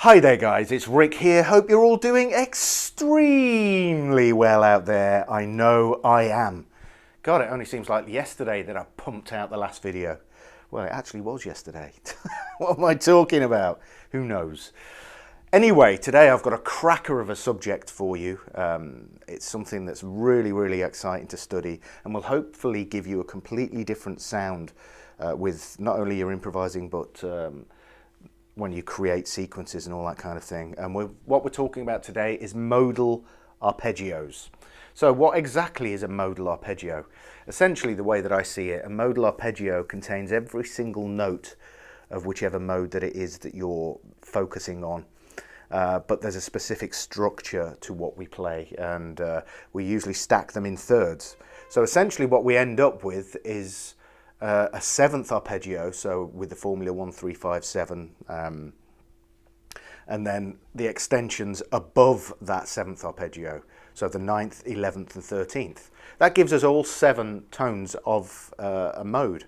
Hi there guys, it's Rick here. Hope you're all doing extremely well out there. I know I am. God, it only seems like yesterday that I pumped out the last video. Well, it actually was yesterday. What am I talking about? Who knows? Anyway, today I've got a cracker of a subject for you. It's something that's really exciting to study and will hopefully give you a completely different sound with not only your improvising but when you create sequences and all that kind of thing. And what we're talking about today is modal arpeggios. So what exactly is a modal arpeggio? Essentially, the way that I see it, a modal arpeggio contains every single note of whichever mode that it is that you're focusing on. But there's a specific structure to what we play, and we usually stack them in thirds. So essentially what we end up with is a seventh arpeggio, so with the formula 1, 3, 5, 7, and then the extensions above that seventh arpeggio, so the 9th, 11th and 13th. That gives us all 7 tones of a mode.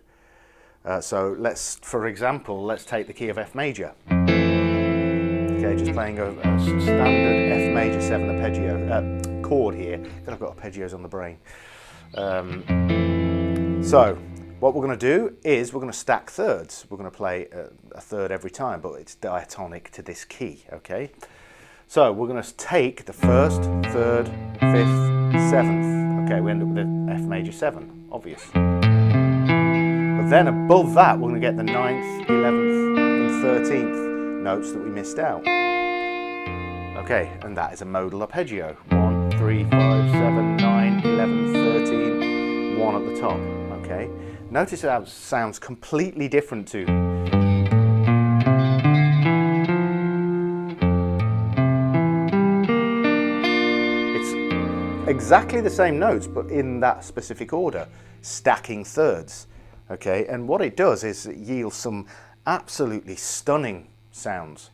So for example, let's take the key of F major. Okay, just playing a standard F major 7 arpeggio chord here, because I've got arpeggios on the brain. So what we're going to do is we're going to stack thirds. We're going to play a third every time, but it's diatonic to this key, okay? So we're going to take the 1st, 3rd, 5th, 7th. Okay, we end up with the F major 7, obvious. But then above that, we're going to get the 9th, 11th and 13th notes that we missed out. Okay, and that is a modal arpeggio. 1, 3, 5, 7, 9, 11, 13, 1 at the top, okay? Notice how it sounds completely different to it's exactly the same notes, but in that specific order, stacking thirds. Okay, and what it does is it yields some absolutely stunning sounds,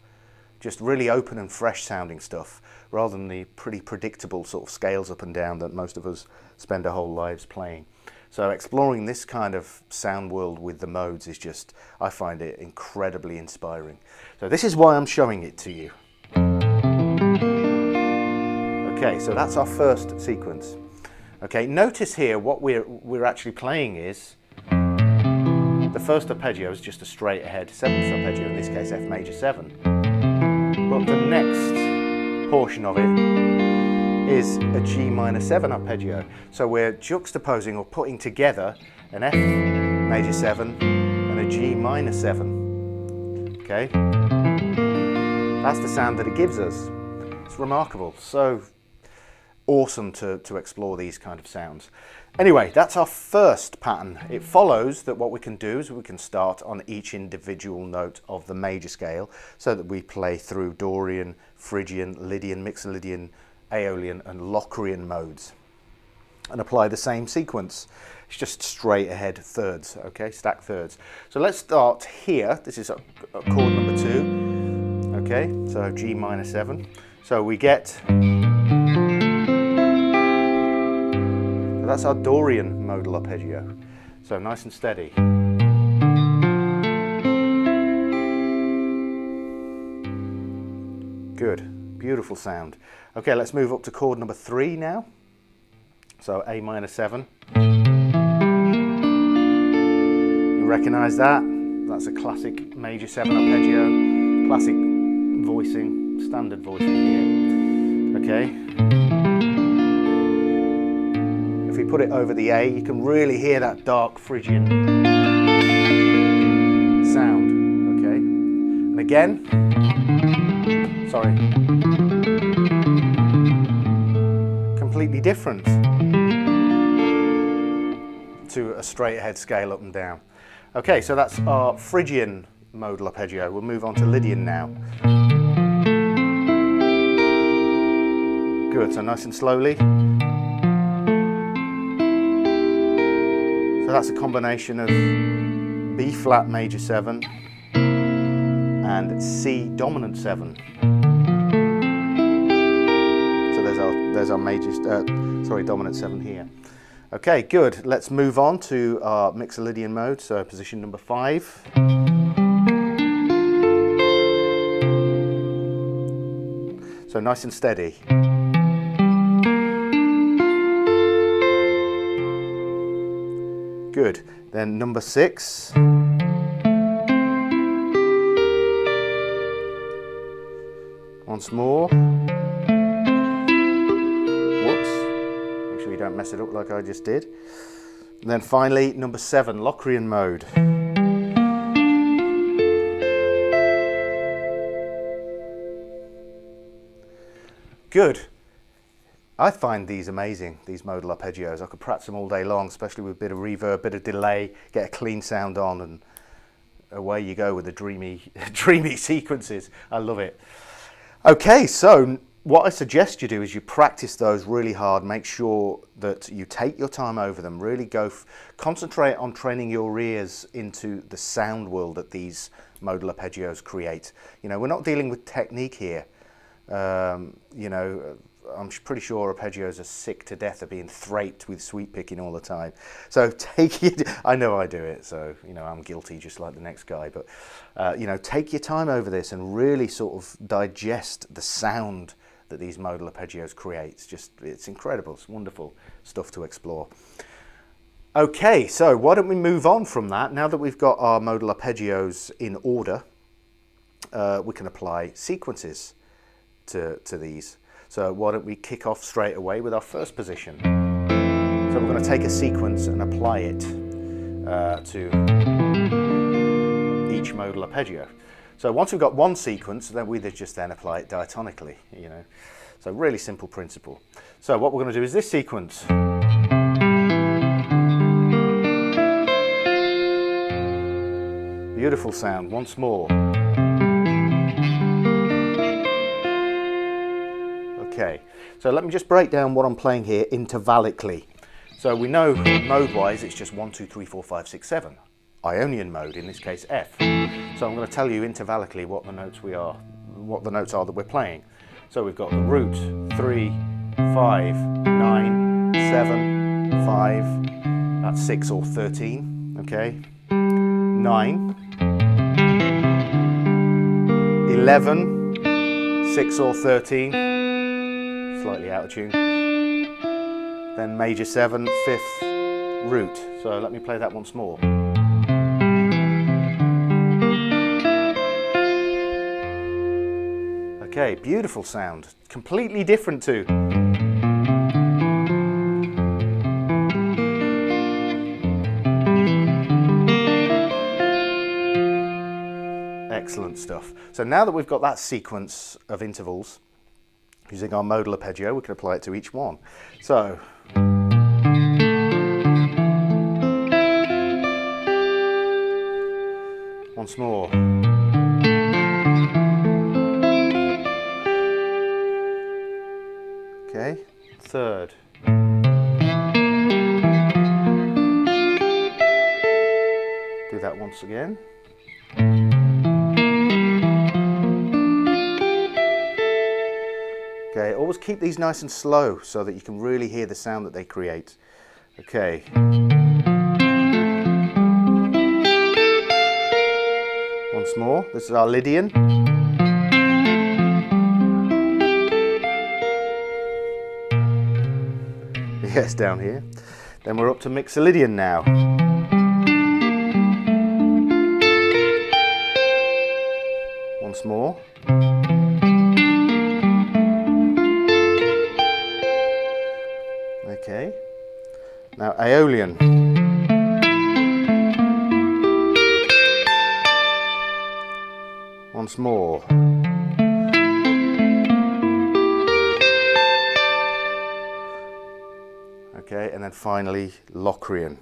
just really open and fresh sounding stuff, rather than the pretty predictable sort of scales up and down that most of us spend our whole lives playing. So exploring this kind of sound world with the modes is just, I find it incredibly inspiring. So this is why I'm showing it to you. Okay, so that's our first sequence. Okay, notice here what we're actually playing is the first arpeggio is just a straight ahead 7th arpeggio, in this case F major 7. But the next portion of it is a G minor 7 arpeggio. So we're juxtaposing or putting together an F major 7 and a G minor 7. Okay? That's the sound that it gives us. It's remarkable. So awesome to explore these kind of sounds. Anyway, that's our first pattern. It follows that what we can do is we can start on each individual note of the major scale, so that we play through Dorian, Phrygian, Lydian, Mixolydian, Aeolian and Locrian modes and apply the same sequence. It's just straight ahead thirds, okay, stack thirds. So let's start here. This is chord number 2, okay, so G minor 7. So we get, so that's our Dorian modal arpeggio. So nice and steady. Good. Beautiful sound. Okay, let's move up to chord number 3 now. So A minor 7. You recognise that? That's a classic major 7 arpeggio. Classic voicing, standard voicing here. Okay. If we put it over the A, you can really hear that dark Phrygian sound. Okay. And again, sorry. Completely different to a straight ahead scale up and down. Okay, so that's our Phrygian modal arpeggio. We'll move on to Lydian now. Good, so nice and slowly. So that's a combination of B flat major 7 and C dominant 7. There's our major, dominant 7 here. Okay, good. Let's move on to our Mixolydian mode, so position number 5. So nice and steady. Good. Then number 6. Once more. Whoops. Make sure you don't mess it up like I just did. And then finally, number 7, Locrian mode. Good. I find these amazing, these modal arpeggios. I could practice them all day long, especially with a bit of reverb, bit of delay, get a clean sound on, and away you go with the dreamy, dreamy sequences. I love it. Okay, so what I suggest you do is you practice those really hard. Make sure that you take your time over them. Really concentrate on training your ears into the sound world that these modal arpeggios create. You know, we're not dealing with technique here. You know, I'm pretty sure arpeggios are sick to death of being thraped with sweep picking all the time. So take it, I know I do it, so, you know, I'm guilty just like the next guy, but, you know, take your time over this and really sort of digest the sound that these modal arpeggios create. It's incredible, it's wonderful stuff to explore. Okay, so why don't we move on from that? Now that we've got our modal arpeggios in order, we can apply sequences to these. So why don't we kick off straight away with our first position. So we're going to take a sequence and apply it to each modal arpeggio. So once we've got one sequence, then we just then apply it diatonically, you know. So really simple principle. So what we're going to do is this sequence. Beautiful sound, once more. Okay, so let me just break down what I'm playing here intervallically. So we know mode-wise it's just 1, 2, 3, 4, 5, 6, 7. Ionian mode, in this case F. So I'm going to tell you intervallically what the notes are that we're playing. So we've got the root 3, 5, 9, 7, 5. That's 6 or 13. Okay, 9, 11, 6 or 13. Slightly out of tune. Then major 7, 5th root. So let me play that once more. Okay, beautiful sound. Completely different to. Excellent stuff. So now that we've got that sequence of intervals, using our modal arpeggio, we can apply it to each one. So, once more. Okay, third. Do that once again. Okay, always keep these nice and slow so that you can really hear the sound that they create. Okay. Once more, this is our Lydian. Yes, down here. Then we're up to Mixolydian now. Once more. Okay, now Aeolian. Once more. Okay, and then finally Locrian.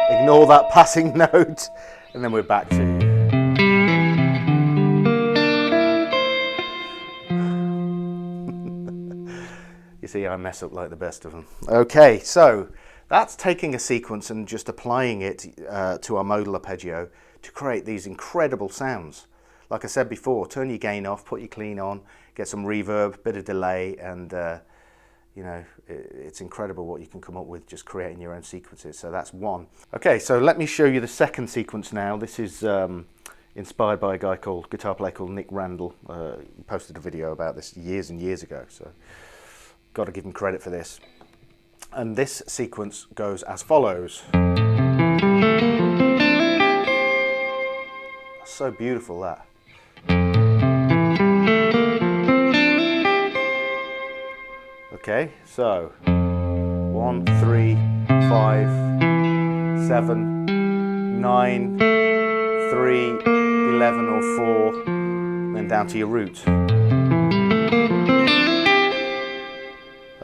Ignore that passing note, and then we're back to. You see, I mess up like the best of them. Okay, so that's taking a sequence and just applying it to our modal arpeggio to create these incredible sounds. Like I said before, turn your gain off, put your clean on, get some reverb, bit of delay, and you know, it's incredible what you can come up with just creating your own sequences. So that's one. Okay, so let me show you the second sequence now. This is inspired by a guitar player called Nick Randall. He posted a video about this years and years ago, so got to give him credit for this. And this sequence goes as follows. That's so beautiful, that. Okay, so 1, 3, 5, 7, 9, 3, 11 or 4, then down to your root.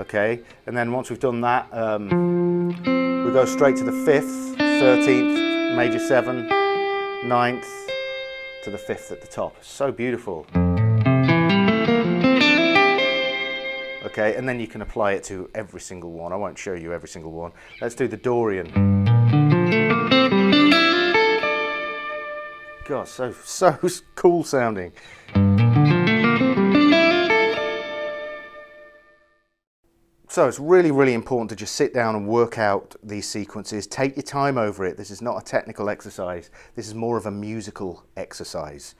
Okay, and then once we've done that, we go straight to the 5th, 13th, major 7, 9th, to the 5th at the top. So beautiful. Okay, and then you can apply it to every single one. I won't show you every single one. Let's do the Dorian. God, so cool sounding. So it's really, really important to just sit down and work out these sequences. Take your time over it. This is not a technical exercise. This is more of a musical exercise.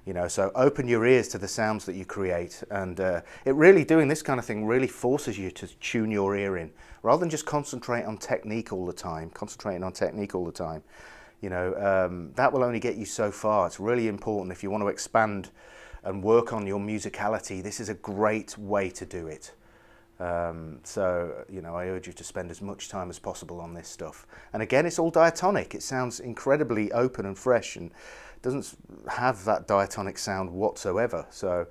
You know, so open your ears to the sounds that you create, and it really, doing this kind of thing really forces you to tune your ear in, rather than just concentrating on technique all the time. You know, that will only get you so far. It's really important if you want to expand and work on your musicality. This is a great way to do it. So, you know, I urge you to spend as much time as possible on this stuff. And again, it's all diatonic. It sounds incredibly open and fresh, and doesn't have that diatonic sound whatsoever. So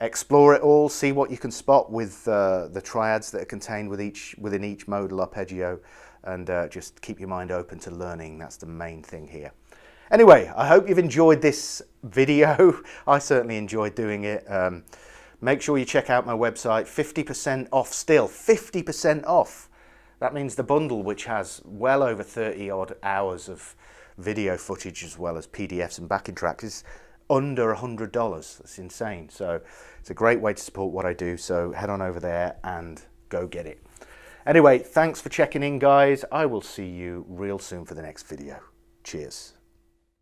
explore it all, see what you can spot with the triads that are contained within each modal arpeggio, and just keep your mind open to learning. That's the main thing here. Anyway, I hope you've enjoyed this video. I certainly enjoyed doing it. Make sure you check out my website. 50% off still, 50% off. That means the bundle, which has well over 30 odd hours of video footage as well as PDFs and backing tracks, is under $100. That's insane. So it's a great way to support what I do. So head on over there and go get it. Anyway, thanks for checking in, guys. I will see you real soon for the next video. Cheers.